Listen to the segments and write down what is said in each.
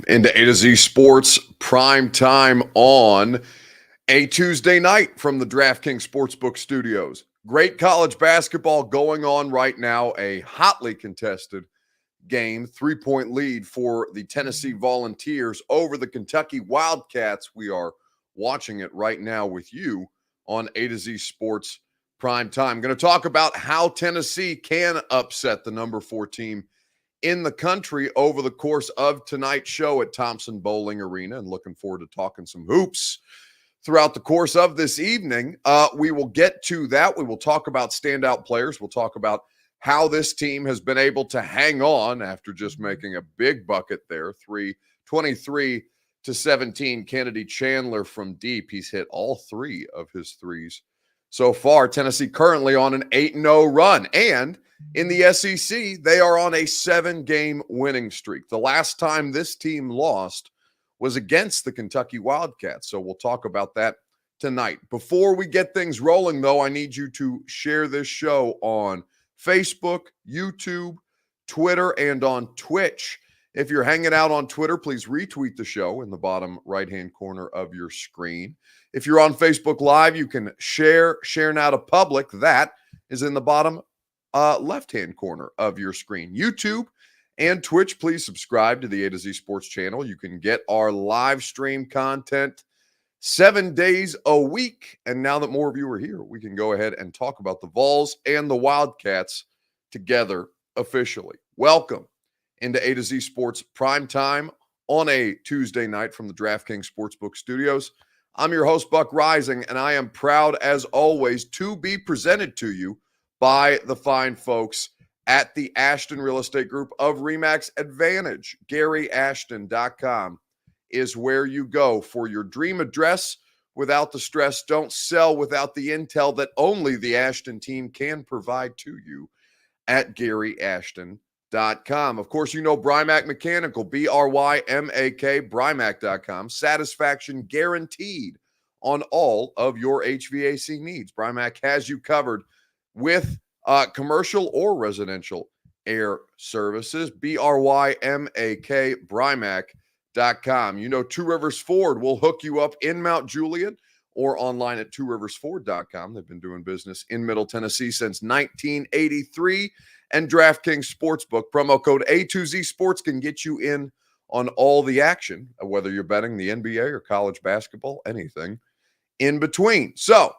Into A to Z Sports prime time on a Tuesday night from the DraftKings Sportsbook studios. Great college basketball going on right now. A hotly contested game, 3-point lead for the Tennessee Volunteers over the Kentucky Wildcats. We are watching it right now with you on A to Z Sports prime time. Going to talk about how Tennessee can upset the number 4 team in the country over the course of tonight's show at Thompson-Boling Arena, and looking forward to talking some hoops throughout the course of this evening. We will get to that. We will talk about standout players. We'll talk about how this team has been able to hang on after just making a big bucket there. 23-17. Kennedy Chandler from deep. He's hit all 3 of his threes so far. Tennessee currently on an 8-0 run. And in the SEC, they are on a 7-game winning streak. The last time this team lost was against the Kentucky Wildcats. So we'll talk about that tonight. Before we get things rolling, though, I need you to share this show on Facebook, YouTube, Twitter, and on Twitch. If you're hanging out on Twitter, please retweet the show in the bottom right-hand corner of your screen. If you're on Facebook Live, you can share now to public. That is in the bottom left-hand corner of your screen. YouTube and Twitch, please subscribe to the A to Z Sports channel. You can get our live stream content 7 days a week. And now that more of you are here, we can go ahead and talk about the Vols and the Wildcats together officially. Welcome into A to Z Sports prime time on a Tuesday night from the DraftKings Sportsbook studios. I'm your host, Buck Rising, and I am proud, as always, to be presented to you by the fine folks at the Ashton Real Estate Group of RE/MAX Advantage. GaryAshton.com is where you go for your dream address without the stress. Don't sell without the intel that only the Ashton team can provide to you at GaryAshton.com. Of course, you know Brymac Mechanical, B-R-Y-M-A-K, Brymac.com. Satisfaction guaranteed on all of your HVAC needs. Brymac has you covered with commercial or residential air services. B-R-Y-M-A-K, Brymac.com. You know Two Rivers Ford will hook you up in Mount Juliet or online at tworiversford.com. They've been doing business in Middle Tennessee since 1983. And DraftKings Sportsbook, promo code A2Z Sports can get you in on all the action, whether you're betting the NBA or college basketball, anything in between. So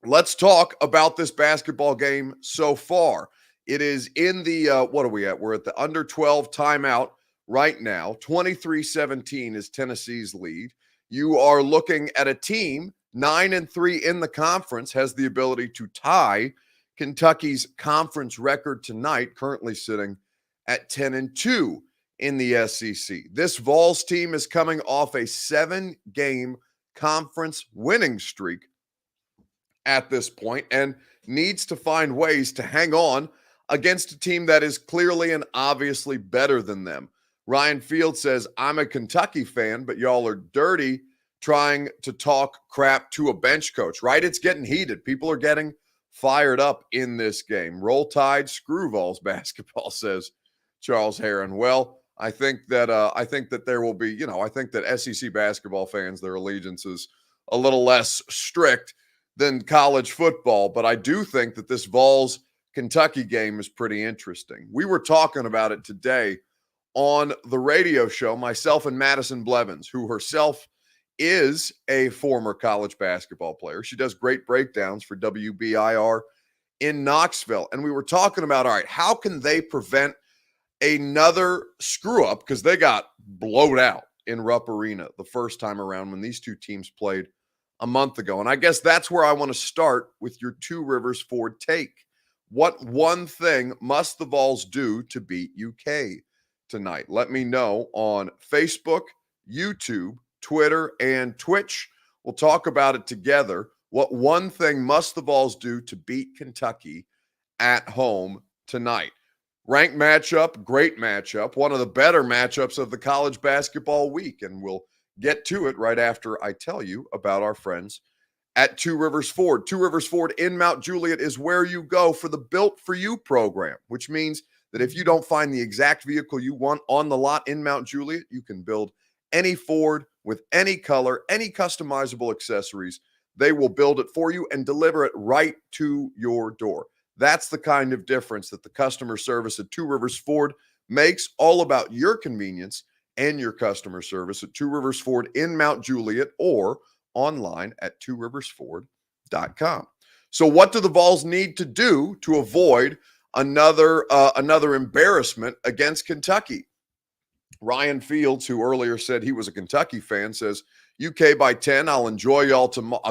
let's talk about this basketball game so far. It is in the, what are we at? We're at the under 12 timeout right now. 23-17 is Tennessee's lead. You are looking at a team 9-3 in the conference, has the ability to tie Kentucky's conference record tonight, currently sitting at 10-2 in the SEC. This Vols team is coming off a 7-game conference winning streak at this point and needs to find ways to hang on against a team that is clearly and obviously better than them. Ryan Field says, I'm a Kentucky fan, but y'all are dirty trying to talk crap to a bench coach, right? It's getting heated. People are getting fired up in this game. Roll Tide, screw Vols basketball, says Charles Heron. Well, I think that there will be, I think that SEC basketball fans, their allegiance is a little less strict than college football, but I do think that this Vols Kentucky game is pretty interesting. We were talking about it today on the radio show, myself and Madison Blevins, who herself is a former college basketball player. She does great breakdowns for WBIR in Knoxville. And we were talking about, all right, how can they prevent another screw up? Because they got blowed out in Rupp Arena the first time around when these two teams played a month ago. And I guess that's where I want to start with your Two Rivers Ford take. What one thing must the Vols do to beat UK tonight? Let me know on Facebook, YouTube, Twitter, and Twitch. We'll talk about it together. What one thing must the Vols do to beat Kentucky at home tonight? Ranked matchup, great matchup, one of the better matchups of the college basketball week. And we'll get to it right after I tell you about our friends at Two Rivers Ford. Two Rivers Ford in Mount Juliet is where you go for the Built For You program, which means that if you don't find the exact vehicle you want on the lot in Mount Juliet, you can build any Ford with any color, any customizable accessories. They will build it for you and deliver it right to your door. That's the kind of difference that the customer service at Two Rivers Ford makes, all about your convenience and your customer service at Two Rivers Ford in Mount Juliet or online at tworiversford.com. So what do the Vols need to do to avoid another embarrassment against Kentucky? Ryan Fields, who earlier said he was a Kentucky fan, says, UK by 10. I'll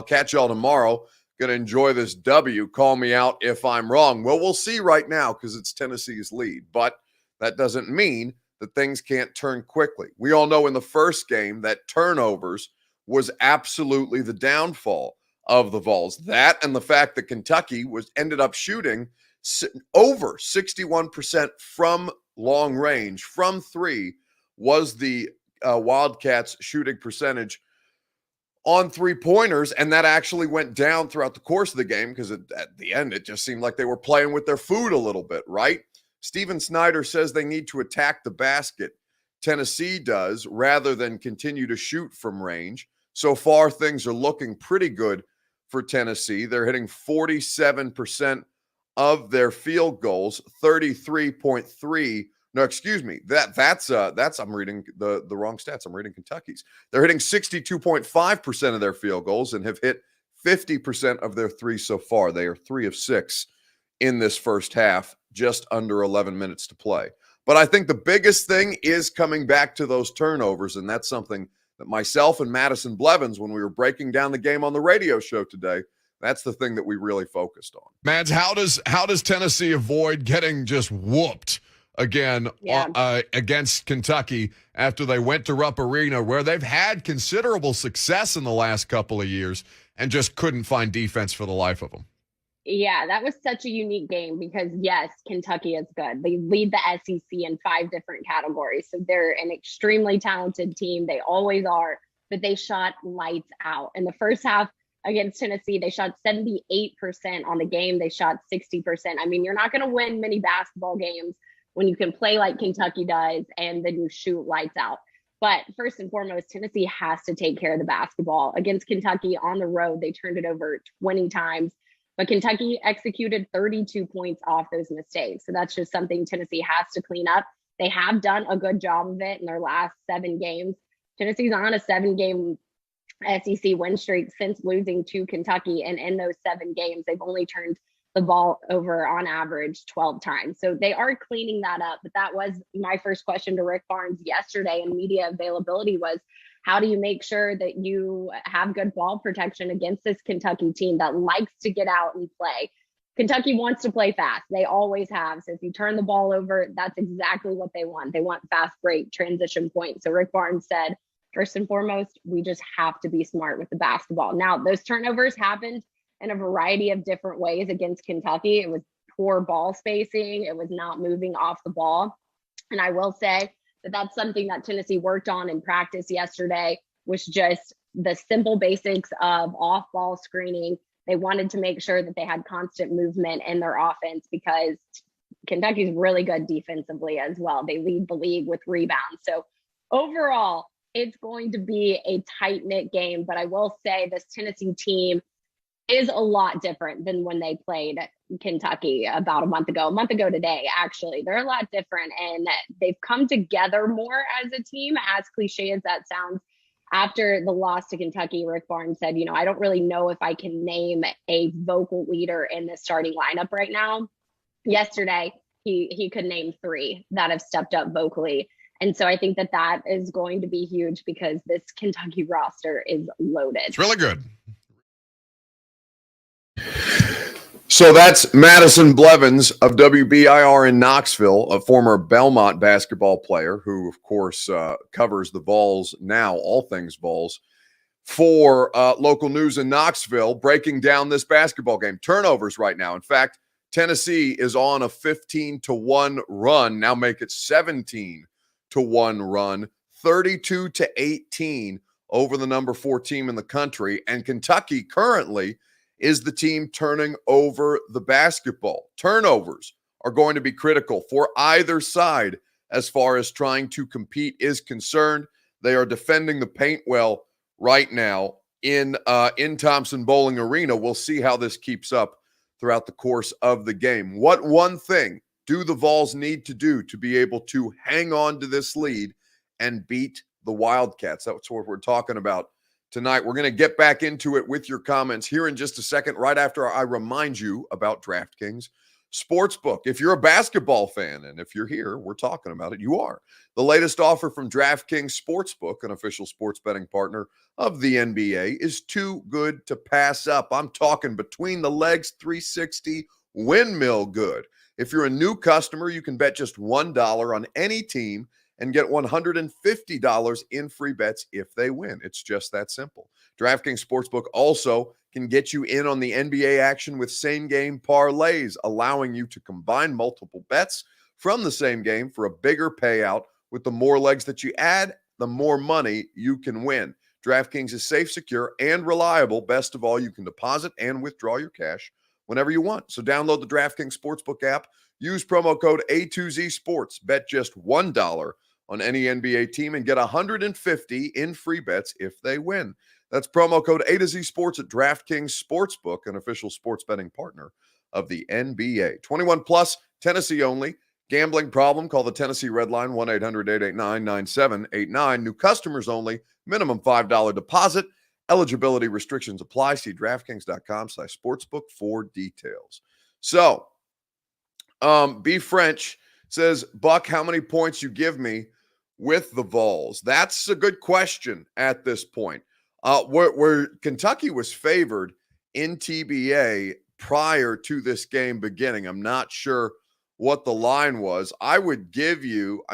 catch y'all tomorrow. Gonna enjoy this W. Call me out if I'm wrong. Well, we'll see right now because it's Tennessee's lead, but that doesn't mean that things can't turn quickly. We all know in the first game that turnovers was absolutely the downfall of the Vols. That and the fact that Kentucky ended up shooting over 61% from long range, from three, was the Wildcats' shooting percentage on three-pointers, and that actually went down throughout the course of the game because at the end it just seemed like they were playing with their food a little bit, right? Steven Snyder says they need to attack the basket. Tennessee does, rather than continue to shoot from range. So far, things are looking pretty good for Tennessee. They're hitting 47% of their field goals, 33.3. No, excuse me. That's I'm reading the wrong stats. I'm reading Kentucky's. They're hitting 62.5% of their field goals and have hit 50% of their threes so far. They are 3 of 6 in this first half, just under 11 minutes to play. But I think the biggest thing is coming back to those turnovers, and that's something that myself and Madison Blevins, when we were breaking down the game on the radio show today, that's the thing that we really focused on. Mads, how does Tennessee avoid getting just whooped again against Kentucky after they went to Rupp Arena, where they've had considerable success in the last couple of years and just couldn't find defense for the life of them? Yeah, that was such a unique game because, yes, Kentucky is good. They lead the SEC in 5 different categories. So they're an extremely talented team. They always are, but they shot lights out. In the first half against Tennessee, they shot 78% on the game. They shot 60%. I mean, you're not going to win many basketball games when you can play like Kentucky does and then you shoot lights out. But first and foremost, Tennessee has to take care of the basketball. Against Kentucky on the road, they turned it over 20 times. But Kentucky executed 32 points off those mistakes. So that's just something Tennessee has to clean up. They have done a good job of it in their last 7 games. Tennessee's on a 7-game SEC win streak since losing to Kentucky. And in those 7 games, they've only turned the ball over on average 12 times. So they are cleaning that up. But that was my first question to Rick Barnes yesterday in media availability was, how do you make sure that you have good ball protection against this Kentucky team that likes to get out and play? Kentucky wants to play fast. They always have. So if you turn the ball over, that's exactly what they want. They want fast break, transition points. So Rick Barnes said, first and foremost, we just have to be smart with the basketball. Now, those turnovers happened in a variety of different ways against Kentucky. It was poor ball spacing. It was not moving off the ball. And I will say, that's something that Tennessee worked on in practice yesterday, was just the simple basics of off-ball screening. They wanted to make sure that they had constant movement in their offense because Kentucky's really good defensively as well. They lead the league with rebounds. So overall, it's going to be a tight-knit game. But I will say this Tennessee team is a lot different than when they played Kentucky about a month ago today, actually. They're a lot different, and they've come together more as a team, as cliche as that sounds. After the loss to Kentucky, Rick Barnes said, I don't really know if I can name a vocal leader in the starting lineup right now. Yesterday, he could name 3 that have stepped up vocally. And so I think that is going to be huge because this Kentucky roster is loaded. It's really good. So that's Madison Blevins of WBIR in Knoxville, a former Belmont basketball player who, of course, covers the Vols now, all things Vols, for local news in Knoxville, breaking down this basketball game. Turnovers right now. In fact, Tennessee is on a 15-1 run. Now make it 17-1 run, 32-18 over the number 4 team in the country. And Kentucky currently is the team turning over the basketball. Turnovers are going to be critical for either side as far as trying to compete is concerned. They are defending the paint well right now in Thompson-Boling Arena. We'll see how this keeps up throughout the course of the game. What one thing do the Vols need to do to be able to hang on to this lead and beat the Wildcats? That's what we're talking about tonight. We're going to get back into it with your comments here in just a second, right after I remind you about DraftKings Sportsbook. If you're a basketball fan, and if you're here, we're talking about it, you are. The latest offer from DraftKings Sportsbook, an official sports betting partner of the NBA, is too good to pass up. I'm talking between the legs 360 windmill good. If you're a new customer, you can bet just $1 on any team and get $150 in free bets if they win. It's just that simple. DraftKings Sportsbook also can get you in on the NBA action with same-game parlays, allowing you to combine multiple bets from the same game for a bigger payout. With the more legs that you add, the more money you can win. DraftKings is safe, secure, and reliable. Best of all, you can deposit and withdraw your cash whenever you want. So download the DraftKings Sportsbook app. Use promo code A2ZSports. Bet just $1 on any NBA team and get $150 in free bets if they win. That's promo code A2ZSports at DraftKings Sportsbook, an official sports betting partner of the NBA. 21 plus, Tennessee only. Gambling problem? Call the Tennessee Red Line, 1-800-889-9789. New customers only. Minimum $5 deposit. Eligibility restrictions apply. See DraftKings.com/sportsbook for details. So, B French says, Buck, how many points you give me with the Vols? That's a good question at this point. Where Kentucky was favored in TBA prior to this game beginning, I'm not sure what the line was. I would give you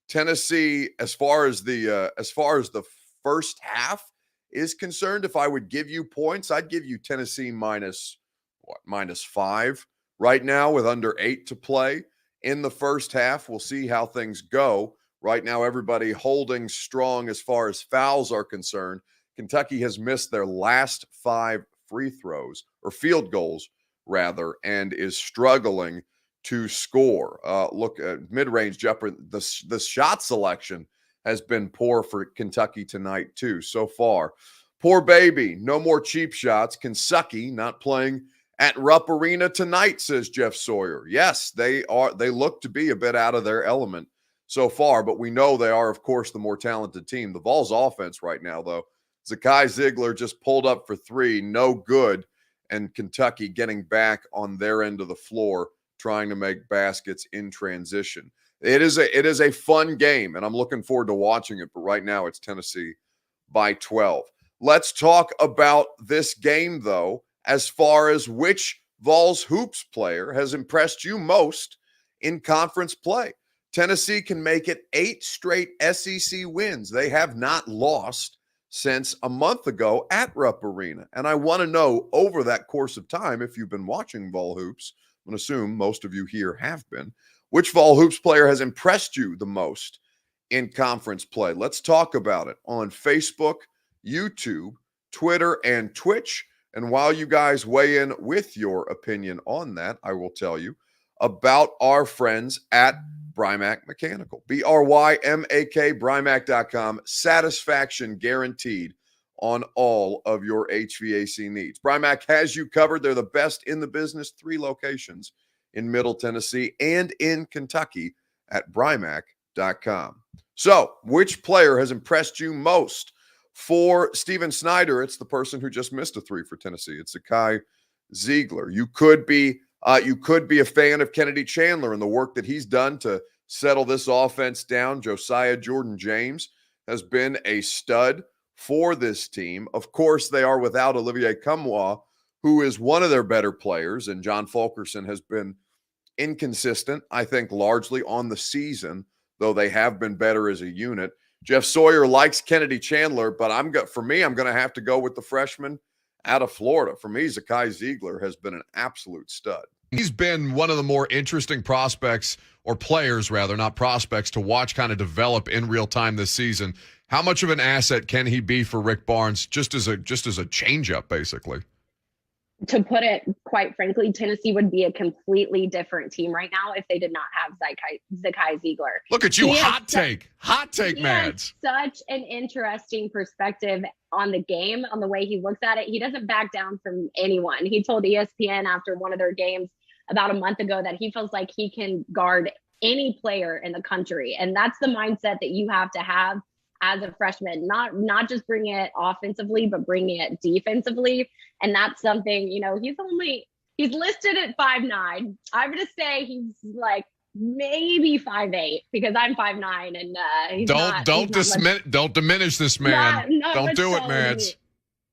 Tennessee as far as the first half is concerned. If I would give you points, I'd give you Tennessee -5 right now with under 8 to play in the first half. We'll see how things go. Right now, everybody holding strong as far as fouls are concerned. Kentucky has missed their last 5 free throws, or field goals, rather, and is struggling to score. Look at mid-range jumper. The shot selection has been poor for Kentucky tonight, too, so far. Poor baby. No more cheap shots. Kentucky not playing at Rupp Arena tonight, says Jeff Sawyer. Yes, they look to be a bit out of their element so far, but we know they are, of course, the more talented team. The Vols offense right now, though, Zakai Ziegler just pulled up for 3, no good, and Kentucky getting back on their end of the floor, trying to make baskets in transition. It is a fun game, and I'm looking forward to watching it, but right now it's Tennessee by 12. Let's talk about this game, though, as far as which Vols hoops player has impressed you most in conference play. Tennessee can make it 8 straight SEC wins. They have not lost since a month ago at Rupp Arena. And I want to know, over that course of time, if you've been watching Vol Hoops, I'm going to assume most of you here have been, which Vol Hoops player has impressed you the most in conference play? Let's talk about it on Facebook, YouTube, Twitter, and Twitch. And while you guys weigh in with your opinion on that, I will tell you about our friends at Brymak Mechanical. BRYMAK, Brymak.com. Satisfaction guaranteed on all of your HVAC needs. Brymak has you covered. They're the best in the business. 3 locations in Middle Tennessee and in Kentucky at Brymak.com. So, which player has impressed you most? For Steven Snyder, it's the person who just missed a 3 for Tennessee. It's Zakai Ziegler. You could be a fan of Kennedy Chandler and the work that he's done to settle this offense down. Josiah Jordan-James has been a stud for this team. Of course, they are without Olivier Cumwa, who is one of their better players, and John Fulkerson has been inconsistent, I think, largely on the season, though they have been better as a unit. Jeff Sawyer likes Kennedy Chandler, but I'm going to have to go with the freshman out of Florida. For me, Zakai Ziegler has been an absolute stud. He's been one of the more interesting prospects, or players rather, not prospects, to watch kind of develop in real time this season. How much of an asset can he be for Rick Barnes, just as a changeup, basically? To put it quite frankly, Tennessee would be a completely different team right now if they did not have Zakai Ziegler. Look at you, hot take, Mads. Such an interesting perspective on the game, on the way he looks at it. He doesn't back down from anyone. He told ESPN after one of their games about a month ago that he feels like he can guard any player in the country. And that's the mindset that you have to have as a freshman, not just bringing it offensively, but bringing it defensively. And that's something, he's listed at 5'9". I'm going to say he's like maybe 5'8", because I'm 5'9", and don't diminish this man. Don't do it, Mads.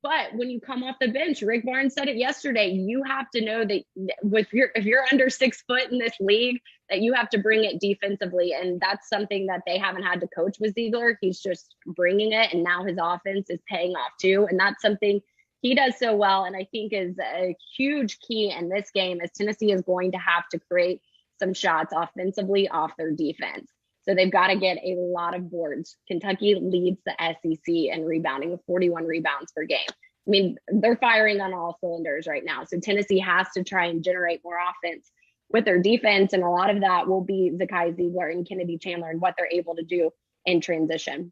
But when you come off the bench, Rick Barnes said it yesterday, you have to know that if you're under 6 foot in this league, that you have to bring it defensively. And that's something that they haven't had to coach with Ziegler. He's just bringing it, and now his offense is paying off too. And that's something he does so well, and I think is a huge key in this game, as Tennessee is going to have to create some shots offensively off their defense. So they've got to get a lot of boards. Kentucky leads the SEC in rebounding with 41 rebounds per game. I mean, they're firing on all cylinders right now. So Tennessee has to try and generate more offense with their defense. And a lot of that will be Zakai Ziegler and Kennedy Chandler and what they're able to do in transition.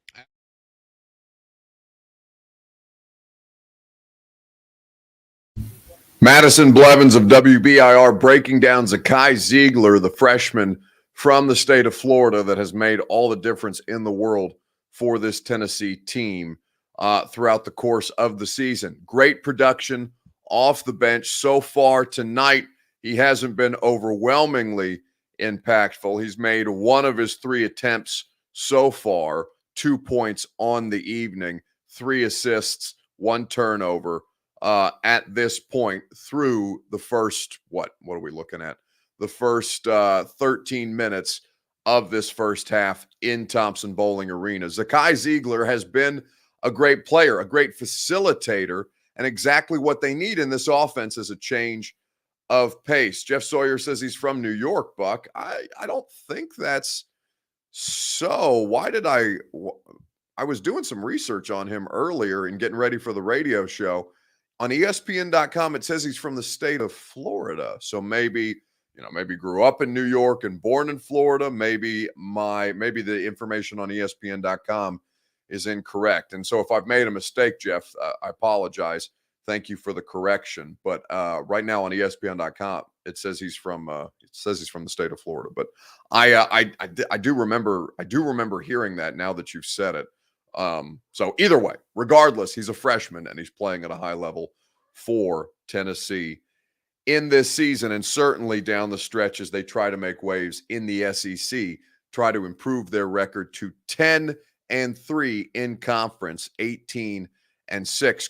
Madison Blevins of WBIR breaking down Zakai Ziegler, the freshman from the state of Florida that has made all the difference in the world for this Tennessee team throughout the course of the season. Great production off the bench so far tonight. He hasn't been overwhelmingly impactful. He's made one of his 3 attempts so far, 2 points on the evening, 3 assists, 1 turnover at this point through the first, what are we looking at? The first 13 minutes of this first half in Thompson-Boling Arena. Zakai Ziegler has been a great player, a great facilitator, and exactly what they need in this offense is a change of pace. Jeff Sawyer says he's from New York, Buck. I don't think that's so. Why did I was doing some research on him earlier and getting ready for the radio show. On ESPN.com, it says he's from the state of Florida. So maybe grew up in New York and born in Florida. Maybe the information on ESPN.com is incorrect. And so if I've made a mistake, Jeff, I apologize. Thank you for the correction. But right now on ESPN.com, it says he's from the state of Florida. But I do remember hearing that now that you've said it. So either way, regardless, he's a freshman and he's playing at a high level for Tennessee in this season, and certainly down the stretch as they try to make waves in the SEC, try to improve their record to 10-3 in conference, 18-6,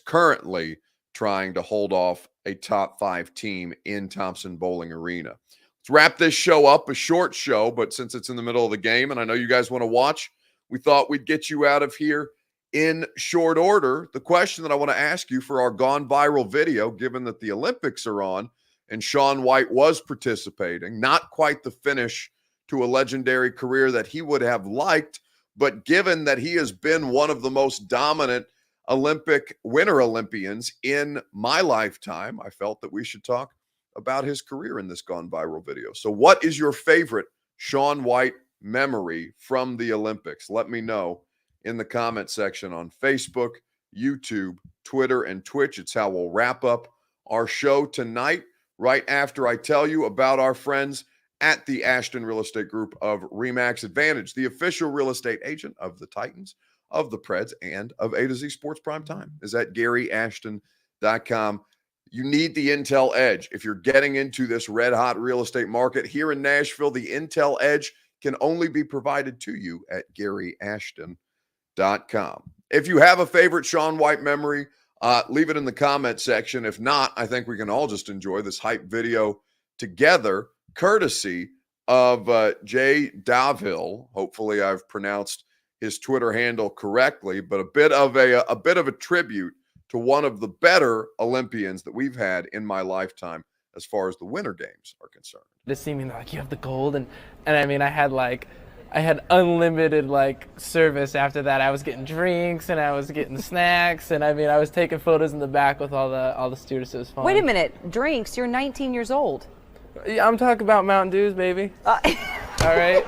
currently trying to hold off a top 5 team in Thompson-Boling Arena. Let's wrap this show up, a short show, but since it's in the middle of the game and I know you guys want to watch, we thought we'd get you out of here in short order. The question that I want to ask you for our gone viral video, given that the Olympics are on and Shaun White was participating, not quite the finish to a legendary career that he would have liked, but given that he has been one of the most dominant Olympic winter Olympians in my lifetime, I felt that we should talk about his career in this gone viral video. So what is your favorite Shaun White memory from the Olympics? Let me know in the comment section on Facebook, YouTube, Twitter, and Twitch. It's how we'll wrap up our show tonight, right after I tell you about our friends at the Ashton Real Estate Group of RE/MAX Advantage, the official real estate agent of the Titans, of the Preds, and of A to Z Sports Prime Time is at GaryAshton.com. You need the Intel Edge. If you're getting into this red-hot real estate market here in Nashville, the Intel Edge can only be provided to you at GaryAshton.com. If you have a favorite Shaun White memory, leave it in the comment section. If not, I think we can all just enjoy this hype video together, courtesy of Jay Davhill. Hopefully I've pronounced his Twitter handle correctly, but a bit of a tribute to one of the better Olympians that we've had in my lifetime as far as the Winter Games are concerned. Just seeming like you have the gold, and I mean, I had like I had unlimited like service after that. I was getting drinks and I was getting snacks, and I mean I was taking photos in the back with all the students. It was fun. Wait a minute, drinks? You're 19 years old. Yeah, I'm talking about Mountain Dews, baby. All right.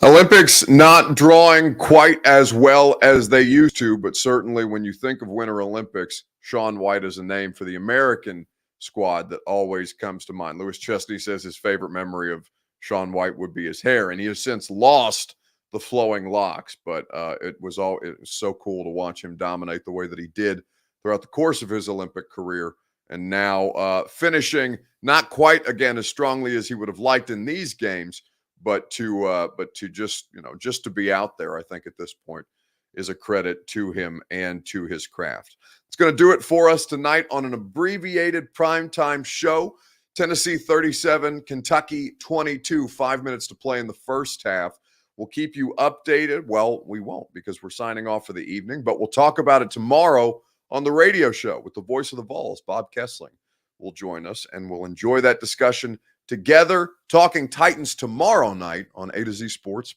Olympics not drawing quite as well as they used to, but certainly when you think of Winter Olympics, Shaun White is a name for the American squad that always comes to mind. Lewis Chesney says his favorite memory of Shaun White would be his hair, and he has since lost the flowing locks, but it was so cool to watch him dominate the way that he did throughout the course of his Olympic career, and now finishing not quite again as strongly as he would have liked in these games, but to just to be out there, I think at this point is a credit to him and to his craft. It's going to do it for us tonight on an abbreviated primetime show. Tennessee 37, Kentucky 22, 5 minutes to play in the first half. We'll keep you updated. Well, we won't because we're signing off for the evening, but we'll talk about it tomorrow on the radio show with the voice of the Vols, Bob Kessling, will join us, and we'll enjoy that discussion together, talking Titans tomorrow night on A to Z Sports.